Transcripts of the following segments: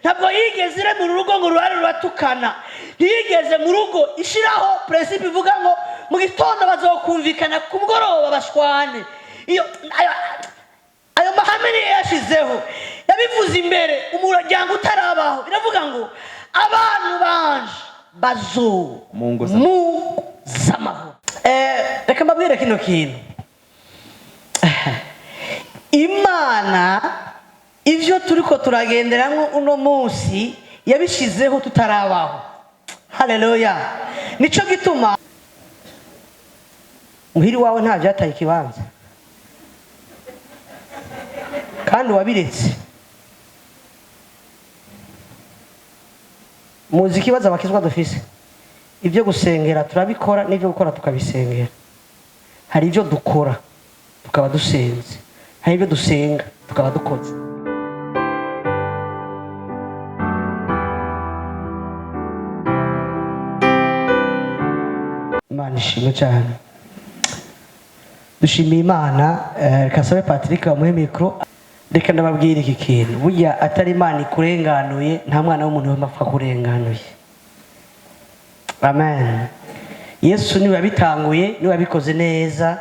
ntabwo yigeze ire mu rugo ngo ruhare ruratukana. Yigeze mu rugo ishiraho principe ivuga ngo mu gitondo bazokumvikana ku mugoroba bashwane. Iyo ayo mahame ni yashizeho, yabivuze imbere umuryango utarabaho. Biravuga ngo abantu banje bazo mu zamahoro. Reka mbabwire kino kintu. Imana ivyo turiko turagenderamwo uno munsi yabishizeho tutarabaho. Haleluya. Nico gituma muhiri wawe nta byataye ikibanza kandi wabiretse. Muzi ikibazo abakizwa dufise, ibyo gusengera turabikora n'ibyo gukora tukabisengera. Hari ibyo dukora tukaba dusenze, hari ibyo dusenga tukaba dukoze. Imana ishimwe cyane. Dushimiye Imana. Kasabe Patrick wamuhe mikro. Reka ndababwira iki kintu, burya atari Imana ikurenganuye nta mwana w'umuntu w'amapfa kurenganuye. Amen. Yesu niwe yabitanguye, niwe yabikoze neza.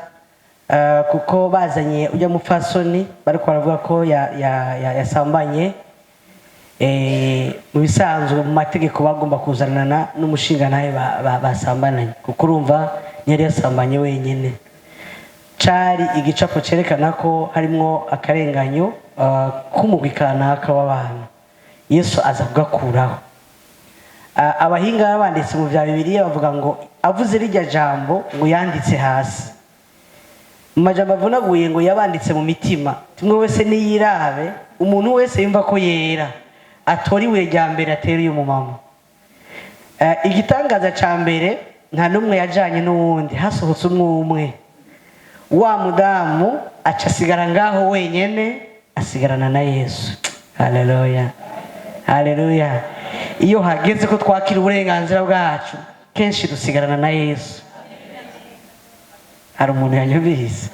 Kuko bazanye ujya mupfasoni bariko baravuga ko yasambanye. Mu bisanzwe mu mategeko bagomba kuzanana n'umushinga nawe basambananye, kuko urumva yari yasambanye wenyine. Cari igicapo cerekana ko harimo akarenganyo k'umugwi kanaka w'abantu. Yesu aza kugakuraho. Abahinga banditse mu bya Bibiliya bavuga ngo avuze rijya jambo ngo yanditse hasi. Mu majambo avunaguye ngo yabanditse mu mitima. Tumwe wese niyirabe, umuntu wese yumva ko yera atoriwe rya mbere ateruye umumama. Igitangaza ca mbere nta numwe yajanye n'uwundi, hasohotse umwe. Wa mudamu aca asigara ngaho wenyene, asigarana na Yesu. Haleluya. Haleluya. Iyo hageze ko twakira uburenganzira bwacu, kenshi dusigarana na Yesu. Hari umuntu yanyumvise?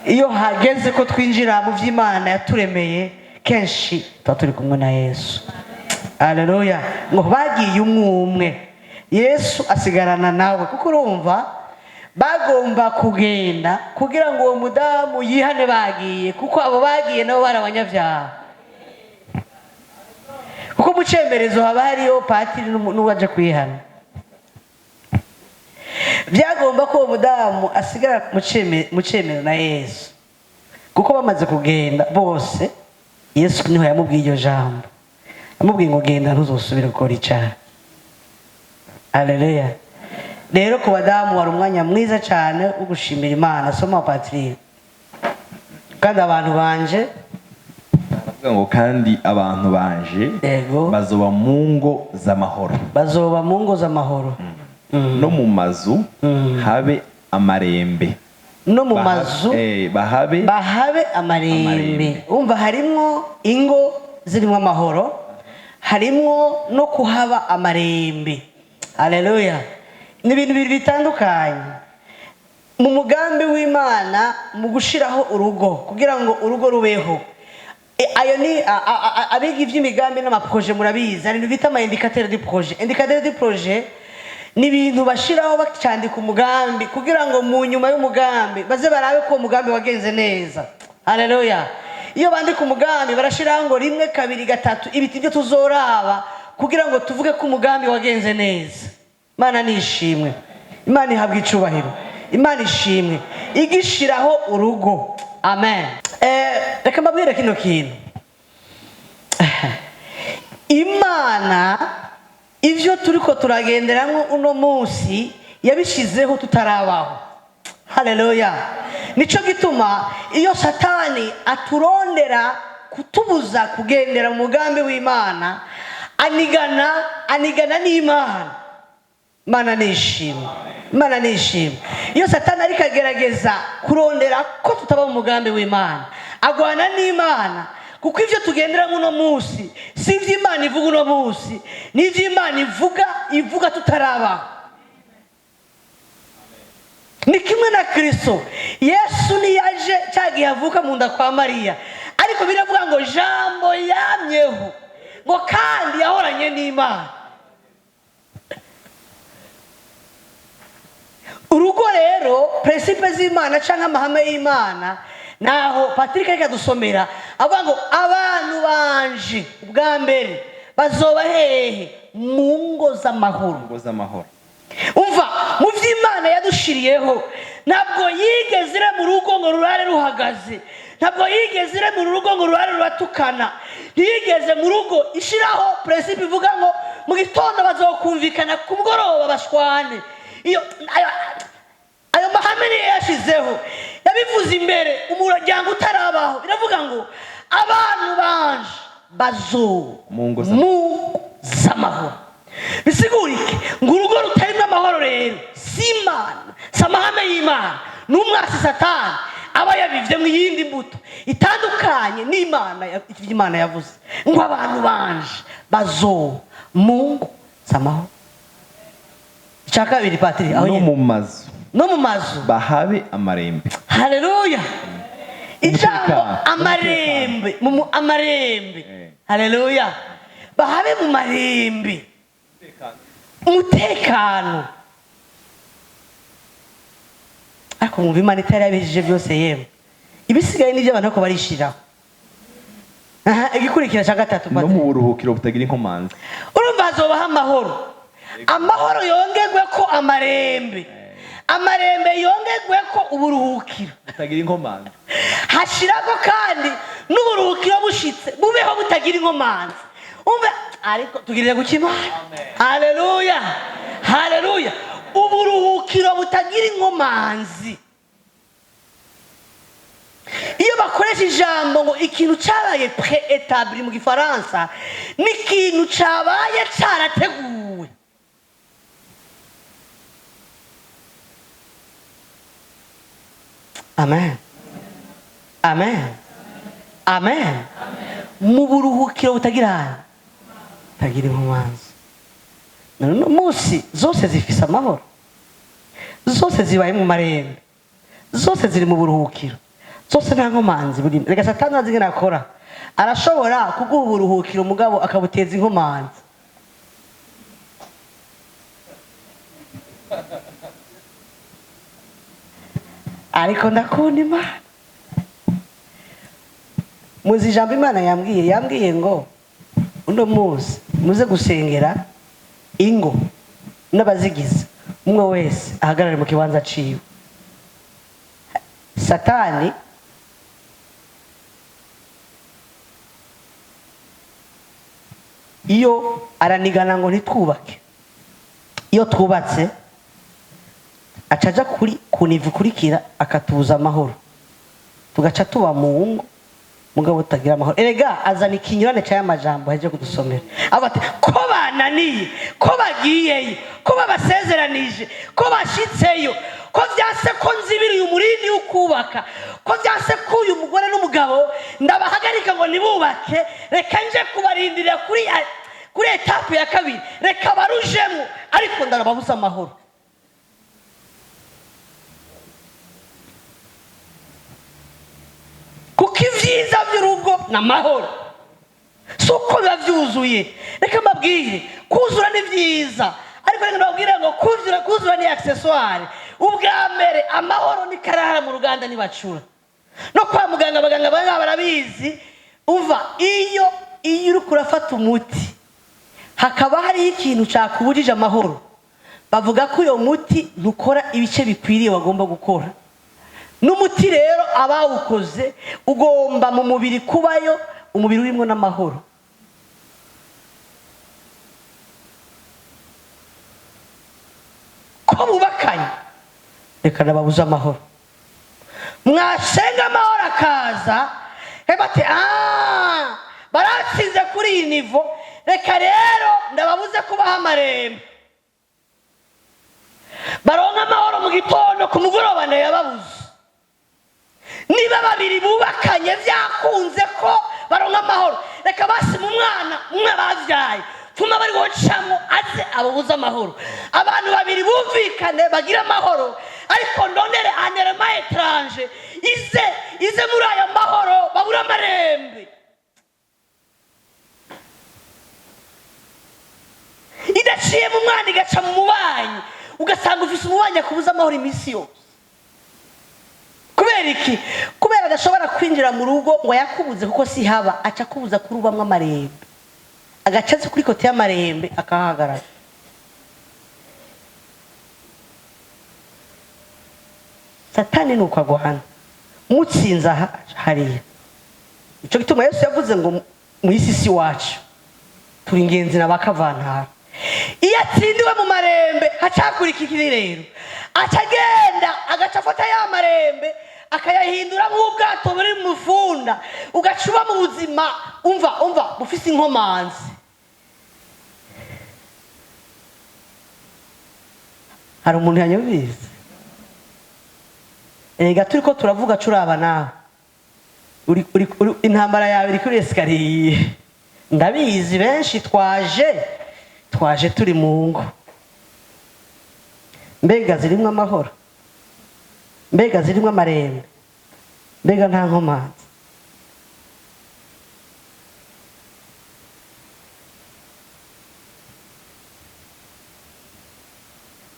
Iyo hageze ko twinjira mu vy'Imana yaturemeye, kenshi tuba turi kumwe na Yesu. Haleluya. Ngo bagiye umwe, Yesu asigarana nawe, kuko urumva bagomba kugenda kugira ngo uwo mudamu yihane bagiye, kuko abo bagiye nabo bari abanyabyaha. Kuko mu cemberezo haba hariyo patiri n'uwaje kwihana. Byagomba ko uwo mudamu asigara mu cemero na Yesu, kuko bamaze kugenda bose. Yesu niho yamubwiye iryo jambo, amubwiye ngo genda ntuzosubire gukora icyaha. Haleluya. Rero ku badamu wari umwanya mwiza cyane wo gushimira Imana. Soma Patrick. Kandi abantu banje ngo kandi abantu banje bazoba mu ngo z'amahoro. Bazoba mu ngo z'amahoro. No mu mazu habe amarembe. No mu mazu bahabe amarembe. Umva harimo ingo zirimo amahoro, harimo no kuhaba amarembe. Haleluya. Ni ibintu bibiri bitandukanye. Mu mugambi w'Imana mu gushiraho urugo kugira ngo urugo rubeho, ayo ni abiga ivy'imigambi n'amaproje murabizi, ari bita ama indicateur du projet. Indicateur du projet ni ibintu bashiraho bacandika umugambi kugira ngo mu nyuma y'umugambi baze barabe ko umugambi wagenze neza. Haleluya. Iyo bandika umugambi barashiraho ngo 1 2 3 ibiti byo tuzoraba kugira ngo tuvuge ko umugambi wagenze neza. Imana nishimwe. Imana ihabwa icubahiro. Imana ishimwe igishiraho urugo. Amen. Reka mbabwire kino kintu. Imana ivyo turiko turagenderamwo uno munsi yabishizeho tutarabaho. Haleluya. Nico gituma iyo Satani aturondera kutubuza kugendera mu mugambi w'Imana, anigana n'Imana. Imana nishimwe. Imana nishimwe. Iyo Satani ariko agerageza kurondera ko tutaba mu mugambi w'Imana, agwana n'Imana, kuko ivyo tugendera uno munsi si ivy'Imana ivuga uno munsi, ni ivy'Imana ivuga tutarabaho. Ni kimwe na Kristo. Yesu niyaje cyagiye avuka mu nda kwa Mariya, ariko biravuga ngo jambo yamyeho ngo kandi yahoranye n'Imana. Urugo rero principe z'Imana cyangwa amahame y'Imana naho Patrick ariko dusomera avuga ngo abantu banje ubwa mbere bazoba hehe mu ngo z'amahoro. Umva mu by'Imana yadushiriyeho ntabwo yigeze ire mu rugo ngo rurare ruhagaze, ntabwo yigeze ire mu rugo ngo rurare ruratukana, ntiyigeze mu rugo ishiraho principe ivuga ngo mu gitondo bazokumvikana ku mugoroba bashwane. Ayo mahame niyo yashizeho, yabivuze imbere umuryango utarabaho. Biravuga ngo abantu banje bazo mu ngo z'amahoro. Bisigurike ngo urugo rutarimo amahoro rero si Imana, si amahame y'Imana, n'umwasi Satani aba yabivye mu yindi mbuto itandukanye n'Imana. Imana yavuze ngo abantu banje bazo mu ngo z'amahoro. Icya kabiri Patiri, aho no mu mazu bahabe amarembe. Haleluya. Ijambo amarembe, amarembe. Haleluya. Bahabe mu marembe umutekano. Ariko mu Imana itari yabijije byose yemwe, ibisigaye n'ibyo abantu ko barishiraho. Igikurikira cya gatatu no mu buruhukiro butagira inkomanzi. Urumva hazobaho amahoro, amahoro yongerwe ko amarembe, amarembe yongerwe ko uburuhukiro butagira inkomanzi, hashirako kandi n'uburuhukiro bushitse bubeho butagira inkomanzi. Umve ariko tugirire gukimana. Haleluya, haleluya. Uburuhukiro butagira inkomanzi. Iyo bakoresha ijambo ngo ikintu cyabaye pré-établi mu Gifaransa, ni ikintu cyabaye cyarateguwe. Amen, amen, amen. Mu buruhukiro butagira inkomanzi. None munsi zose zifise amahoro, zose zibaye mu marembe, zose ziri mu buruhukiro, zose nta nkomanzi burimo. Reka Satani azi ngene akora, arashobora kuguha uburuhukiro umugabo akabuteza inkomanzi. Ariko ndakunda Imana. Muzi ijambo Imana yambwiye ngo uno munsi muze gusengera ingo n'abazigize, umwe wese ahagarare mu kibanza ciwe. Satani iyo aranigana ngo ntitwubake, iyo twubatse acaja ku nivu ikurikira akatubuza amahoro, tugaca tuba mu ngo mugabo utagira amahoro. Erega azana ikinyurane cy'aya majambo haje kudusomera abati ko bananiye, ko bagiyeyo, ko babasezeranije, ko bashitseyo, ko byase ko nzibiri umurindi ukubaka, ko byase ko uyu mugore n'umugabo ndabahagarika ngo nibubake, reka nje kubarindira kuri etape ya kabiri, reka barujemo, ariko ndarababuza amahoro. Kuko ibyiza by'urugo ni amahoro, si uko biba byuzuye. Reka mbabwire kuzura ni byiza, ariko reka mbabwire ngo kuzura ni accessoire. Ubwa mbere amahoro ni karahara mu ruganda nibacura no kwa muganga. Abaganga baba barabizi. Umva iyo uri kurafata umuti hakaba hariho ikintu cyakubujije amahoro, bavuga ko uyo muti ntukora ibice bikwiriye wagomba gukora. N'umuti rero abawukoze ugomba mu mubiri kubayo umubiri urimo n'amahoro. Ko bubakanye reka nababuze amahoro, mwasenga amahoro akaza hebate baratsinze kuri iyi nivo, reka rero ndababuze kubaha amarembe. Baronka amahoro mu gitondo, ku mugoroba ndayababuze. Niba babiri bubakanye byakunze ko baronka amahoro, reka basi mu mwana umwe bavyaye tuma bari gocamo aze ababuza amahoro. Abantu babiri bumvikane bagira amahoro, ariko ndonere anerema étrange ize muri aya mahoro babura amarembe. yaciye mu mwana igaca mu mubanyi ugasanga ufise umubanyi akubuza amahoro iminsi yose. Kubera iki? Kubera adashobora kwinjira mu rugo ngo yakubuze kuko si haba, aca kubuza kurubamwo amarembe, agacaze kuri kote y'amarembe akahagarara. Satani nuko agwana mutsinze hariya. Ico gituma Yesu yavuze ngo mu isi si wacu turi ingenzi n'abakavantara. Iyo atsindiwe mu marembe hacakurikira rero acagenda agaca afata ya marembe akayahindura nk'ubwato buri mu mufunda ugacuba mu buzima umva bufise inkomanzi. Hari umuntu yanyobize ega turiko turavuga curaba nawe uri intambara yawe iri kuri esikariye. Ndabizi benshi twaje turi mu ngo, mbega zirimwo amahoro, mbega zirimwo amarembe, mbega nta nkomanzi.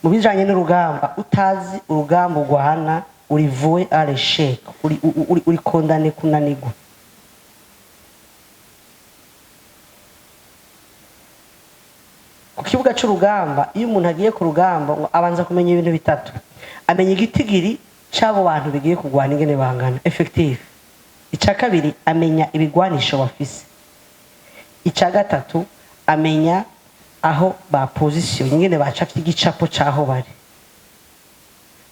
Mu bijanye n'urugamba, utazi urugamba ugwana uri voué à l'échec, uri condamné kunanigwa. Ku kibuga c'urugamba iyo umuntu agiye ku rugamba ngo abanza kumenya ibintu bitatu: amenya igitigiri c'abo bantu bigiye kugwana ingene bangana effective, ica kabiri amenya ibigwanisho bafise, ica gatatu amenya aho ba position ingene bacafye igicapo caho bari.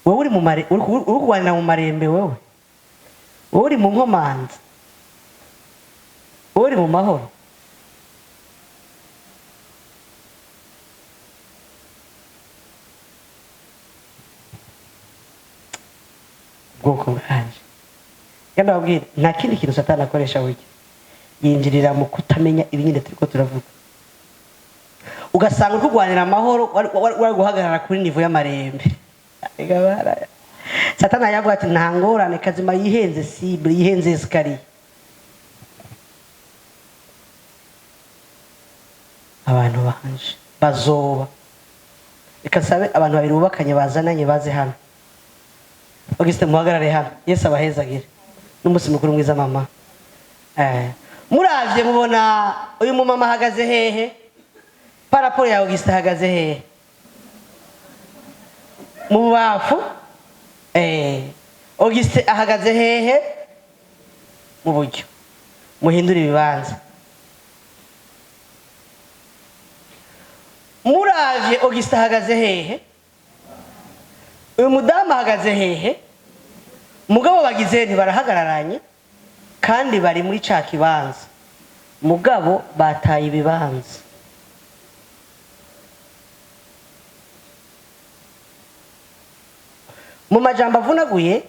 Wowe uri mu mare uri kugwanira mu marembe, wowe uri mu nkomanzi, wowe uri mu mahoro. Bwoko bwanje kandi ababwira nta kindi kintu Satani akoresha burya yinjirira mu kutamenya ibinyine turiko turavuga. Ugasanga urugwanira amahoro wari guhagarara kuri nivo y'amarembe. Satani yavuga ati nta ngorane kazima yihenze cible, yihenze esikariye. Abantu banje bazoba ikasabe abantu babiri bubakanye bazananye baze hano. Augustin muhagarare hano. Yesu abahezagire n'umunsi mukuru mwiza mama. Muravye mubona uyu mumama ahagaze hehe? Paraporo ya Augustin ahagaze hehe? Mu bafu. Augustin ahagaze hehe? Mu buryo. Muhindura ibibanza. Muravye Augustin ahagaze hehe? Uyu mudamu ahagaze hehe? Mugabo bagize ntibarahagararanye kandi bari muri ca kibanza. Mugabo bataye ibibanza. Mu majambo avunaguye,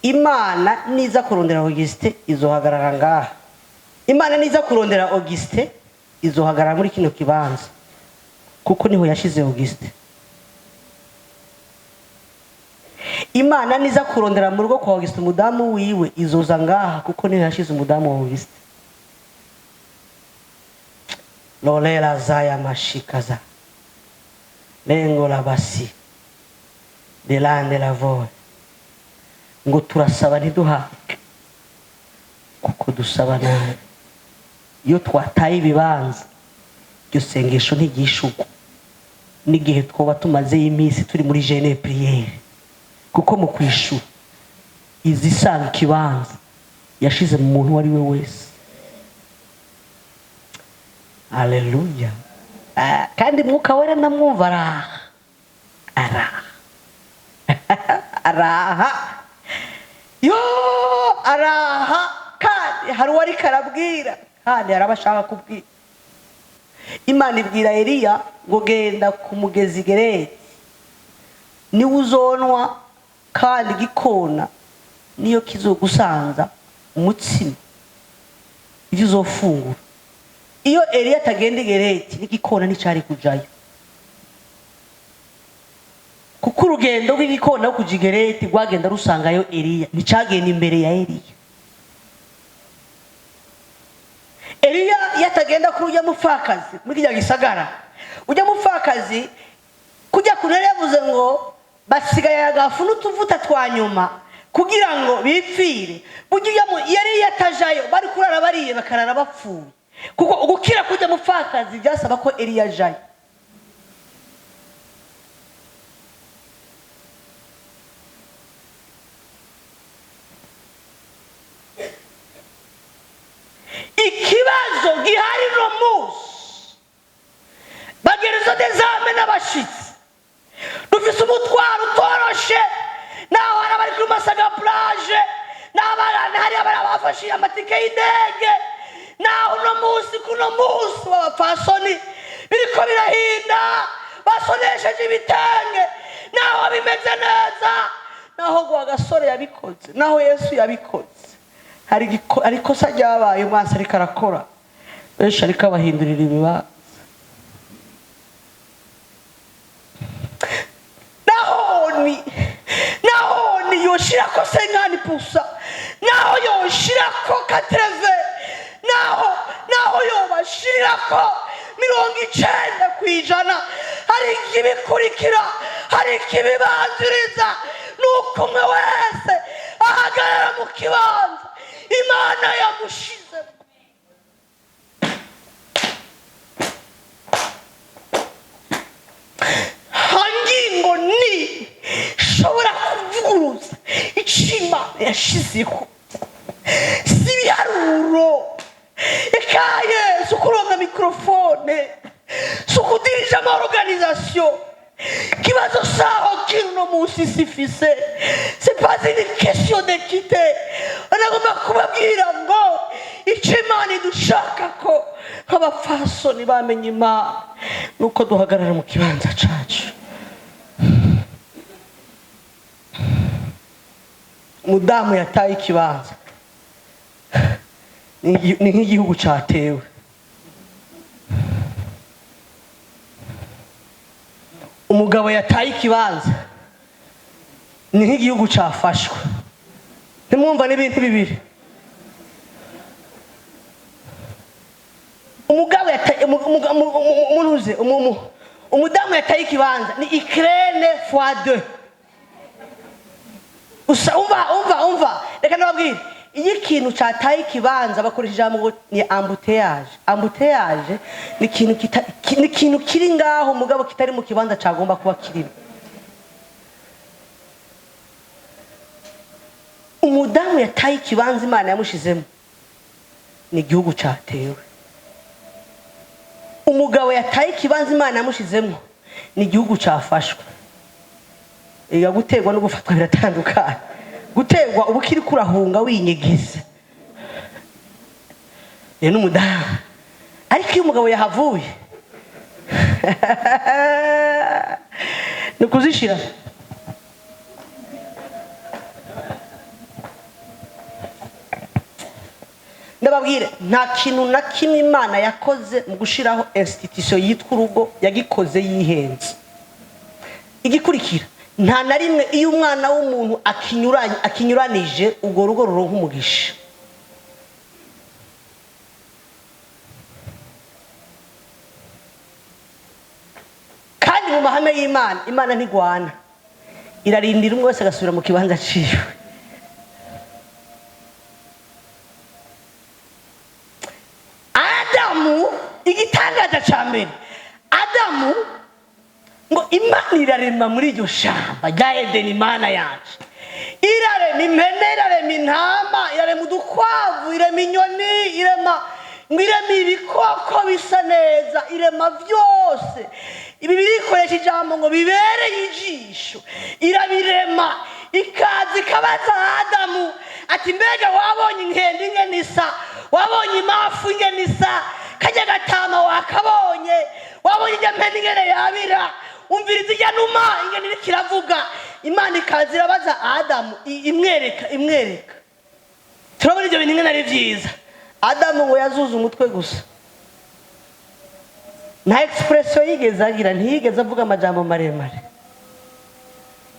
Imana niza kurondera Augustin izohagarara ngaha. Imana niza kurondera Augustin izohagarara muri kino kibanza kuko niho yashize Augustin. Imana niza kurondera mu rugo kwa Augustin umudamu wiwe izoza ngaha kuko niho yashize umudamu wa Augustin. Lolela zaya mashikaza lengo la basi delande la voix ngo turasaba ntiduhabwe kuko dusaba nabi. Iyo twataye ibibanza iryo sengesho ntigishugwa n'igihe twoba tumaze iminsi turi muri jeûne prière, kuko mu kwishura izisanga ikibanza yashize mu muntu wari we wese. Haleluya. Kandi mwuka wera namwumva araha yo araha kandi hari uwari karabwira kandi harabashaka kubwira. Imana ibwira Eliya ngo genda ku mugezi Gereti niwe uzonwa kandi gikona niyo kizogusanza umutsima ivyo uzofungura. Iyo Eliya atagenda Gereti n'igikona nicari kujayo, kuko urugendo rw'igikona wo kuja Gereti rwagenda rusangayo Eliya, nicagenda imbere ya Eliya. Eliya yatagenda kurujya mupfakazi muri kijya gisagara ujya mupfakazi kujya kunere yavuze ngo basigaye agafu n'utuvuta twa nyuma kugira ngo bipfire. Burya yari yatajayo bari kurara bariye bakarara bapfuye, kuko gukira kujya mupfakazi byasaba ko Eliya ajayo. Ikibazo gihari no munsi bagereza dezame n'abashitsi dufise umutwaro utoroshe, naho hari abari kuri Masaga plage, n'abana hari abafashije amatike y'indege, naho no munsi kuno munsi w'abapfasoni biriko birahinda basonesheje ibitenge, naho bimeze neza, naho gwa gasore yabikoze, naho Yesu yabikoze. Hari ikosa ryabaye umwansi ariko arakora, benshi ariko abahindurira ibibazo. Naho ni yoshirako 50%, naho yoshirako 80, naho yobashirako 90%, hari ikibikurikira, hari ikibibanziriza, nuko umwe wese ahagarara mu kibanza Imana yamushize. Hangingo ni shobora kuvuguruza icyo Imana yashizeho, si ibiharuro. Eka Yesu kuronka mikrofone, sukudirija ama organisation. Kibazo saho kino munsi sifise, c'est pas une question d'équité. Anagomba kubabwira ngo icyo Imana idushaka ko nk'abapfasoni bamenye Imana nuko duhagarara mu kibanza cacu. Umudamu yataye ikibanza ni nk'igihugu cyatewe. Umugabo yataye ikibanza ni nk'igihugu cyafashwe. Ntimwumva n'ibintu bibiri. Umugabo yataye umudamu yataye ikibanza ni Ukraine x2. Umva reka nababwire, iyo ikintu cyataye ikibanza bakoresha ijambo ni embouteillage. Embouteillage ni ikintu kiri ngaho mugabo kitari mu kibanza cyagomba kuba kirimo. Umudamu yataye ikibanza Imana yamushizemo ni igihugu cyatewe. Umugabo yataye ikibanza Imana yamushizemo ni igihugu cyafashwe. Ega gutegwa no gufatwa biratandukanye. Gutegwa ubukiri kurahunga winyegeza n'umudamu, ariko iyo umugabo yahavuye ni kuzishira. Ndababwire nta kintu na kimwe Imana yakoze mu gushiraho institution yitwa urugo yagikoze yihenze. Igikurikira, nta na rimwe iyo umwana w'umuntu akinyuranije ubwo rugo ruronka umugisha. Kandi mu mahame y'Imana, Imana ntigwana, irarindira umwe wese agasubira mu kibanza ciwe. Adamu, igitangaza ca mbere, Adamu ngo Imana irarema muri iryo shamba rya Edeni. Imana yacu irarema impene, irarema intama, irarema udukwavu, irema inyoni, irema ibikoko bisa neza, irema byose. Ibi birikoresha ijambo ngo bibereye ijisho. Irabirema, ikaza ikabaza Adamu ati mbega wabonye inkende ingene isa, wabonye imafu ingene isa, kajya gatama wakabonye, wabonye ijya mpene ingene yabira, umviriza ijya numa ingene iriko iravuga. Imana ikaza irabaza Adamu imwereka. Turabona ibyo bintu ingene ari byiza. Adamu ngo yazuze umutwe gusa, nta expression yigeze agira, ntiyigeze avuga amajambo maremare.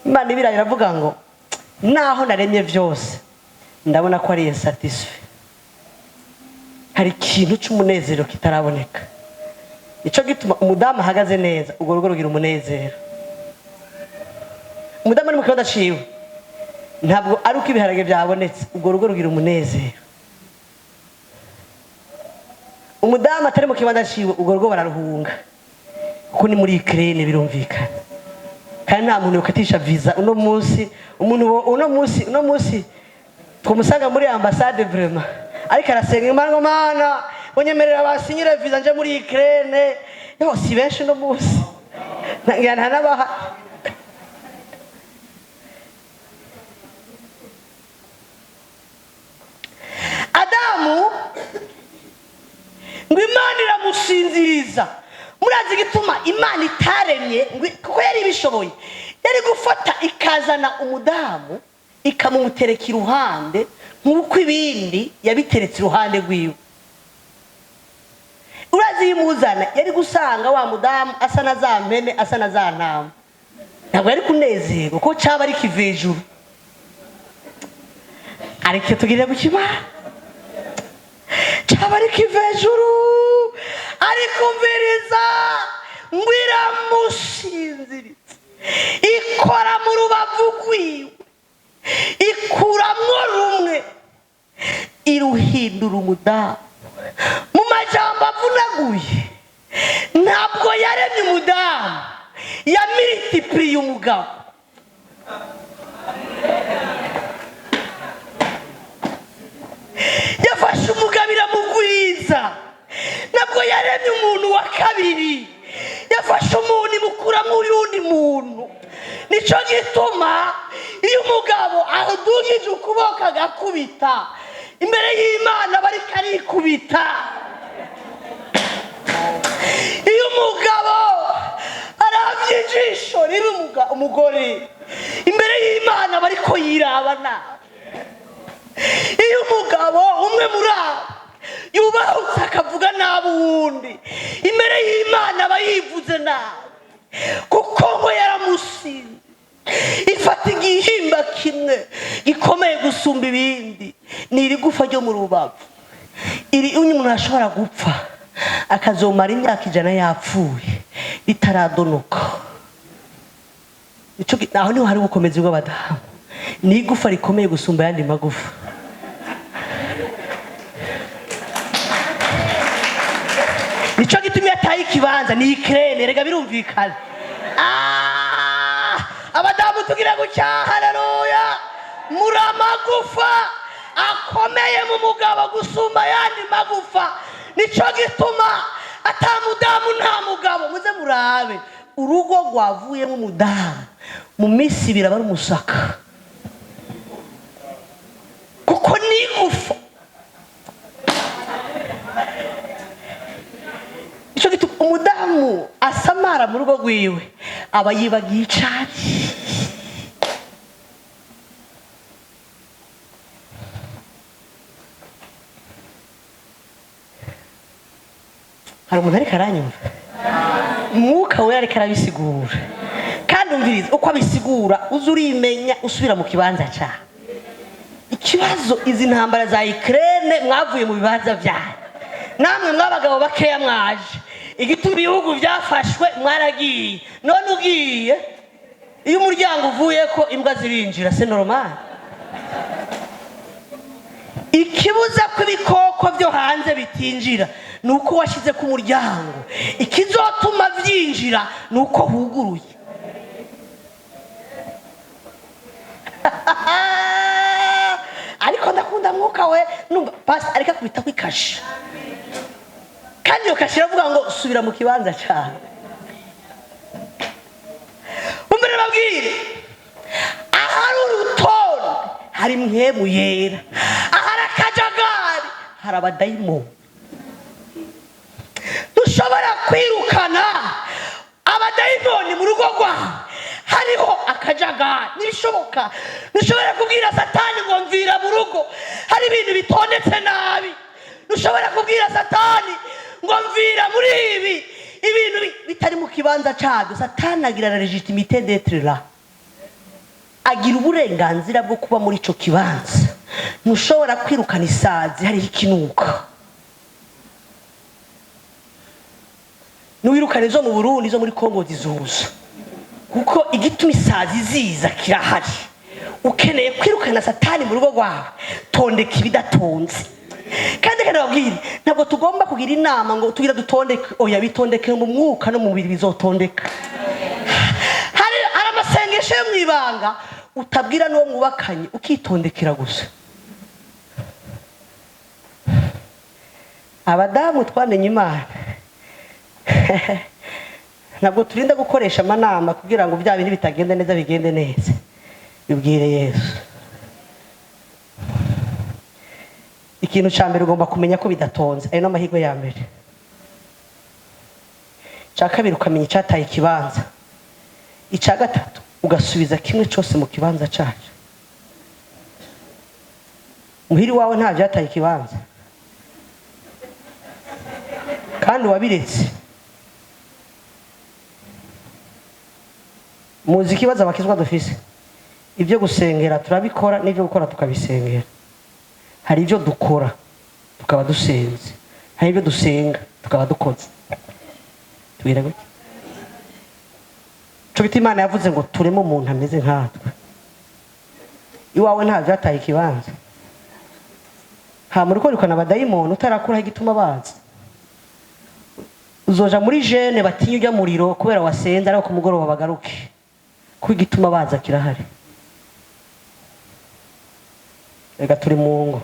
Imana ibira iravuga ngo naho naremye byose ndabona ko ari satisfait. Hari ikintu cy'umunezero kitaraboneka. Ico gituma umudamu ahagaze neza ubwo rugo rugira umunezero. Umudamu ari mu kibanza ciwe ntabwo ari uko ibiharage byabonetse, ubwo rugo rugira umunezero. Umudamu atari mu kibanza ciwe ubwo rugo bararuhunga, kuko ni muri Ukraine birumvikana. Kandi nta muntu yokatisha visa uno munsi. Uno munsi tumusaga muri ambassade vraiment, ariko arasenga Imana, Mana unyemerera basinyire visa nje muri Ukraine. Yo si benshi uno munsi nta nabaha. Adamu ngo Imana iramusinziriza. Murazi gituma Imana itaremye kuko yari bishoboye, yari gufata ikazana umudamu ikamumutereka iruhande nk'uko ibindi yabiteretse iruhande rwiwe. Urazi yimuzana yari gusanga wa mudamu asa na za mpene, asa na za ntama, ntabwo yari kunezerwa kuko caba ari kivejuru. Ariko tugire gukima caba ari kivejuru, ariko umviriza ngo iramusinziritse, ikora mu rubavu rwiwe, ikuramwo rumwe, iruhindura umudamu. Mu majambo avunaguye, ntabwo yaremye umudamu, yamilitipliye umugabo. Yafashe umugabo iramugwiza. Ntabwo yaremye umuntu wa kabiri, yafashe umuntu imukuramo uyundi muntu. Nico gituma iyo umugabo ahudugije ukuboko agakubita imbere y'Imana bari karikubita. Iyo umugabo aravye ijisho riri umugore imbere y'Imana bariko yirabana. Iyo umugabo umwe muri abo yubahutse akavuga nabi uwundi imbere y'Imana aba yivuze nabi, kuko ngo yaramusinze. Ifata igihimba kimwe gikomeye gusumba ibindi, ni irigufa ryo mu rubavu. Umuntu ashobora gupfa akazomara imyaka 100 yapfuye ritaradonoka. Aho niho hari ubukomezi bw'abadamu, ni igufa rikomeye gusumba ayandi magufa. Nico gituma yataye ikibanza ni Ukraine, rega birumvikana. Abadamu tugira gucya, haleluya. Muri amagufa akomeye mu mugabo gusumba ayandi magufa. Nico gituma atamudamu nta mugabo. Muze murabe urugo rwavuyemo umudamu mu minsi biraba ari umusaka, kuko ni igufa. Nico gituma umudamu asamara mu rugo rwiwe aba yibagiye icari. Hari umuntu ariko aranyumva? Umwuka we ariko arabisigura, kandi umviriza uko abisigura uzurimenya usubira mu kibanza cyawe. Ikibazo izi ntambara za Ukraine mwavuye mu bibanza byayo, namwe mwabagabo bakeya mwaje. Igituma ibihugu byafashwe mwaragiye, none ugiye iyo umuryango uvuye ko imbwa zirinjira, c'est normal. Ikibuza ko ibikoko byo hanze bitinjira nuko washize ku muryango, ikizotuma byinjira nuko huguruye. Ariko ndakunda mwuka we numva pasi ariko akubita kwikashi, kandi yo kashi iravuga ngo subira mu kibanza cyane. Umbere babwire, ahari urutonde hari mwemu yera, ahari akajagari hari abadayimoni. Dushobora kwirukana abadayimoni mu rugo rwawe, hariho akajagari. Nibishoboka dushobora kubwira Satani ngo mvira mu rugo, hari ibintu bitondetse nabi. Dushobora kubwira Satani ngo mvira muri ibi ibintu bitari mu kibanza cyabyo. Satani agira la légitimité d'être là, agira uburenganzira bwo kuba muri ico kibanza. Ntushobora kwirukana isazi hariho ikinuka. n'uwirukane zo mu Burundi zo muri Kongo zizuza kuko igituma isazi ziza kirahari. Ukeneye kwirukana satani mu rugo rwawe, tondeka ibidatonze. Kandi babwire ntabwo tugomba kugira inama ngo tugira dutondeke, oya bitondeke mu mwuka no mu mubiri bizotondeka. Hari amasengesho yo mwibanga utabwira n'uwo mwubakanye, ukitondekera gusa. Abadamu twamenye Imana ntabwo turinda gukoresha amanama kugira ngo bya bintu bitagende neza bigende neza. Bibwire Yesu. Ikintu cya mbere ugomba kumenya ko bidatonze, ayo n'amahirwe ya mbere. Cya kabiri ukamenya icyataye ikibanza. Icya gatatu ugasubiza kimwe cyose mu kibanza cyacu. Muhiri wawe nta byataye ikibanza kandi wabiretse. Muzi ikibazo abakizwa dufise, ibyo gusengera turabikora n'ibyo gukora tukabisengera. Hari ibyo dukora tukaba dusenze, hari ibyo dusenga tukaba dukoze. Tubira gute? Cyo biti Imana yavuze ngo turemo umuntu ameze nkatwe. Iwawe nta byataye ikibanza. Ha muri ko rikana abadayimoni utarakura igituma baza. Uzoja muri jene batinye ujya muriro kubera wasenze ariko ku mugoroba bagaruke. Ku igituma baza kirahari. Rega turi mu ngo.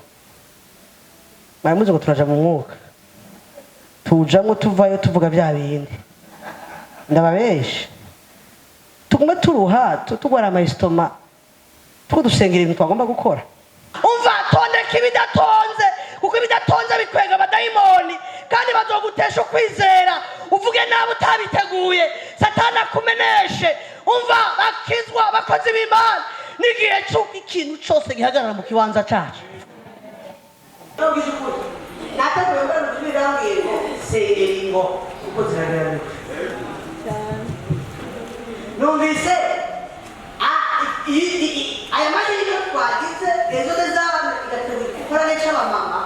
Mwamuze ngo turaja mu mwuka. Tujamwe tuvayo tuvuga bya bindi. Ndababeshe. Tugomba turuha tugwara amayistoma. Dusengera ibintu twagomba gukora. Umva tondeka ibidatonze, kuko ibidatonze bikwega abadayimoni kandi bazogutesha kwizera. Uvuge nabo utabiteguye, Satana kumeneshe. Umva bakizwa abakozi b'Imana n'igihe cy'uko ikintu cyose gihagarara mu kibanza cyacu. Natakuye mbona tubirambye ngo seyingo kuko ziragaragara. Numvise aya mahirwe twagize ejo nezana igategura gukora neza abamama.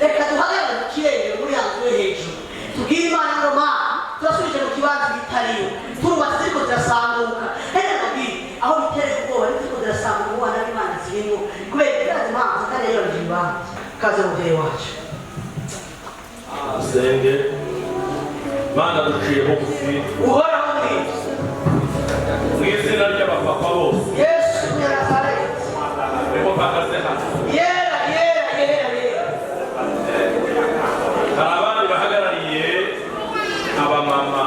Reka duhagarare mu kirere muri yanzu yo hejuru. Tubwire Imana ngo Mana turasubije mu kibanza gitariyo. Turubatse ziriko zirasanguka. Reka tubwire aho bitereye ubwoba ziriko zirasanguka ubona n'Imana zirimo. Kubera irazi impamvu Satani yoroheje ibanza. Kaze mubyeyi wacu. Senge Mana duciye bugufi Uhoraho mwiza. mu izina ry'abapapa bose. Yesu Nazareti. Reko bahagaze hano. Yera. Hari abandi bahagarariye abamama,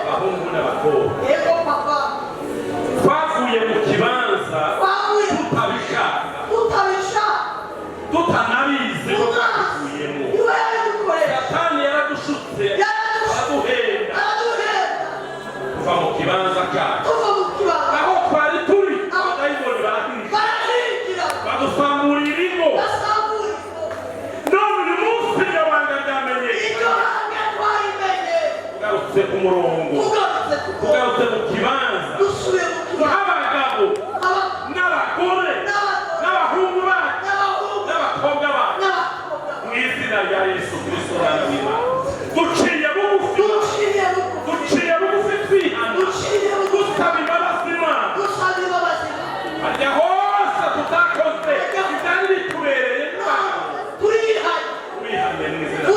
abahungu n'abakobwa. Yego papa. Twavuye mu kibanza tutabishaka, tutanabizi ko twavuyemo. Satani yaradushutse, araduhenda kuva mu kibanza cyacu. Aho twari turi abadayimoni barahinjira badusamurira ingo. None uyu munsi iryo banga ryamenyekanye. Ugarutse ku murongo, ugarutse mu kibanza, nk'abagabo n'abagore n'abahungu bacu n'abakobwa bacu, mu izina rya Yesu Kristo Umwana w'Imana. Duciye bugufi twihana, dusaba imbabazi Imana. Hajya hose tutakoze ibyari bitubereye twihane mu izina.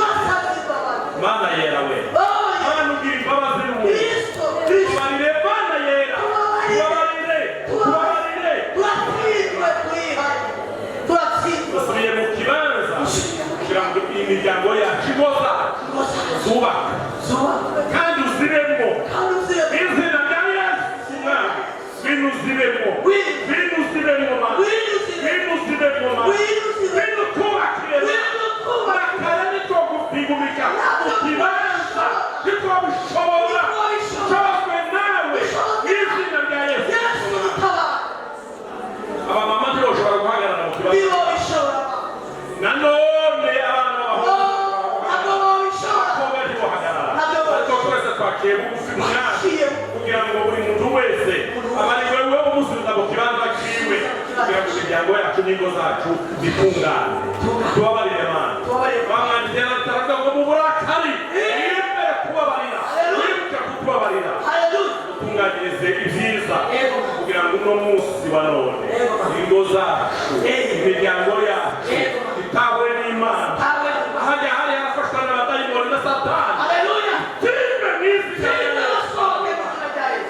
Mana yera we, Mana ugira imbabazi n'umuntu. Tubarire Mana yera, tubabarire. Dusubiye mu kibanza kugira ngo imiryango yacu iboza zubaka kandi uzibemo. Izina rya Yesu Umwami, ngwino uzibemo, ngwino uzibemo Mana, ngwino uzibemo Mana, ngwino twubakire Mana. Nakare nitwogupigumika mu kibanza nitwobishobora ushobozwe nawe mu izina rya Yesu. Abamama ntiboshobora guhagarara mu kibanza. Nanone abana b'abakobwa ntibohagarara. Ariko twese twaciye bugufi Mwami kugira ngo buri muntu wese abe ari wewe umusubiza mu kibanza ciwe kugira ngo imiryango yacu n'ingo zacu bitungane. Tubabarire Mana. Bamwanditse taravuga ngo mu burakari imbere kubabarira. dutunganyirize ibyiza kugira ngo uno munsi wa none ingo zacu imiryango yacu itawe n'Imana hajya hari harafashwa n'abadayimoni na Satani timbe n'isi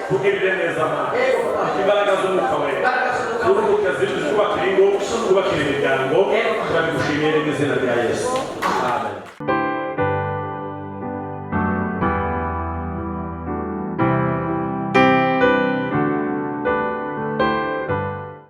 tugirire neza Mana imbaraga z'umwuka wera turuhuke ziri twubakira ingo twubakira imiryango turabigushimiye mu izina rya Yesu.